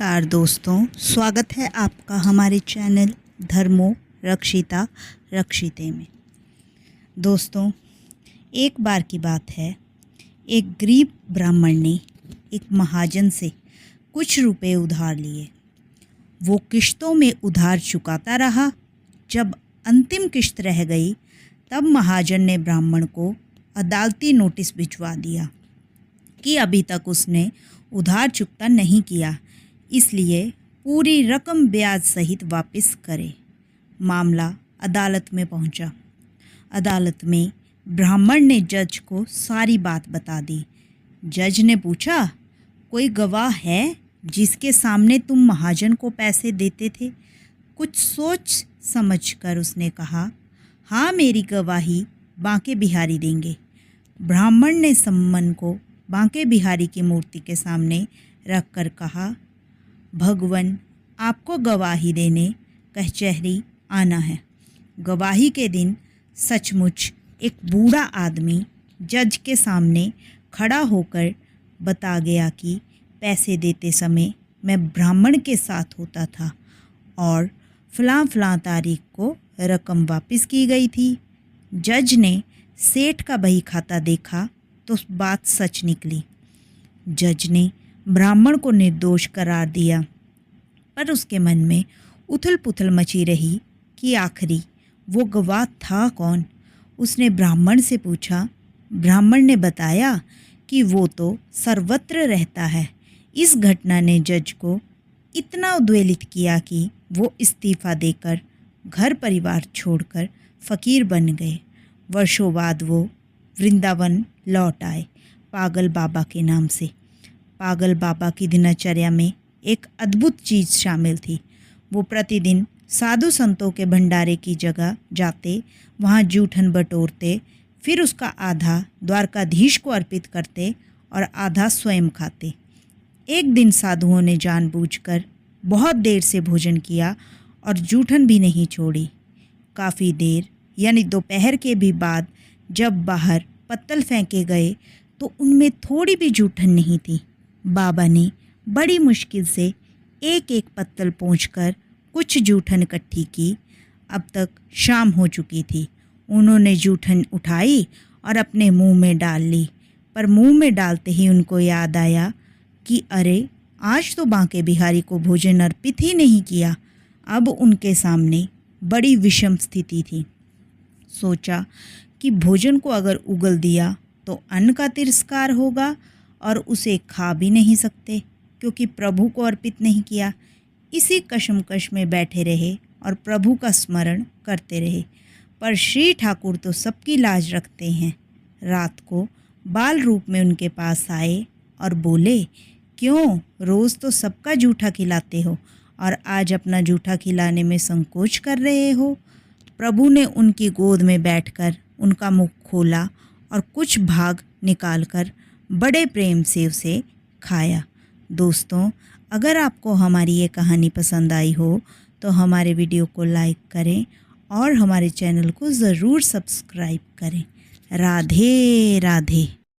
नमस्कार दोस्तों, स्वागत है आपका हमारे चैनल धर्मो रक्षिता रक्षिते में। दोस्तों, एक बार की बात है, एक गरीब ब्राह्मण ने एक महाजन से कुछ रुपए उधार लिए। वो किश्तों में उधार चुकाता रहा। जब अंतिम किश्त रह गई तब महाजन ने ब्राह्मण को अदालती नोटिस भिजवा दिया कि अभी तक उसने उधार चुकता नहीं किया, इसलिए पूरी रकम ब्याज सहित वापस करे। मामला अदालत में पहुंचा। अदालत में ब्राह्मण ने जज को सारी बात बता दी। जज ने पूछा, कोई गवाह है जिसके सामने तुम महाजन को पैसे देते थे? कुछ सोच समझकर उसने कहा, हाँ, मेरी गवाही बांके बिहारी देंगे। ब्राह्मण ने सम्मन को बांके बिहारी की मूर्ति के सामने रखकर कहा, भगवान, आपको गवाही देने कचहरी आना है। गवाही के दिन सचमुच एक बूढ़ा आदमी जज के सामने खड़ा होकर बता गया कि पैसे देते समय मैं ब्राह्मण के साथ होता था और फलां तारीख को रकम वापस की गई थी। जज ने सेठ का बही खाता देखा तो बात सच निकली। जज ने ब्राह्मण को निर्दोष करार दिया, पर उसके मन में उथल पुथल मची रही कि आखिरी वो गवाह था कौन। उसने ब्राह्मण से पूछा। ब्राह्मण ने बताया कि वो तो सर्वत्र रहता है। इस घटना ने जज को इतना उद्वेलित किया कि वो इस्तीफा देकर घर परिवार छोड़कर फ़कीर बन गए। वर्षों बाद वो वृंदावन लौट आए, पागल बाबा के नाम से। पागल बाबा की दिनचर्या में एक अद्भुत चीज़ शामिल थी। वो प्रतिदिन साधु संतों के भंडारे की जगह जाते, वहाँ जूठन बटोरते, फिर उसका आधा द्वारकाधीश को अर्पित करते और आधा स्वयं खाते। एक दिन साधुओं ने जानबूझकर बहुत देर से भोजन किया और जूठन भी नहीं छोड़ी। काफ़ी देर यानी दोपहर के भी बाद जब बाहर पत्तल फेंके गए तो उनमें थोड़ी भी जूठन नहीं थी। बाबा ने बड़ी मुश्किल से एक एक पत्तल पोंछकर कुछ जूठन इकट्ठी की। अब तक शाम हो चुकी थी। उन्होंने जूठन उठाई और अपने मुंह में डाल ली, पर मुंह में डालते ही उनको याद आया कि अरे, आज तो बांके बिहारी को भोजन अर्पित ही नहीं किया। अब उनके सामने बड़ी विषम स्थिति थी। सोचा कि भोजन को अगर उगल दिया तो अन्न का तिरस्कार होगा और उसे खा भी नहीं सकते क्योंकि प्रभु को अर्पित नहीं किया। इसी कशमकश में बैठे रहे और प्रभु का स्मरण करते रहे। पर श्री ठाकुर तो सबकी लाज रखते हैं। रात को बाल रूप में उनके पास आए और बोले, क्यों, रोज़ तो सबका जूठा खिलाते हो और आज अपना जूठा खिलाने में संकोच कर रहे हो। प्रभु ने उनकी गोद में बैठकर उनका मुख खोला और कुछ भाग निकालकर बड़े प्रेम से उसे खाया। दोस्तों, अगर आपको हमारी ये कहानी पसंद आई हो तो हमारे वीडियो को लाइक करें और हमारे चैनल को ज़रूर सब्सक्राइब करें। राधे राधे।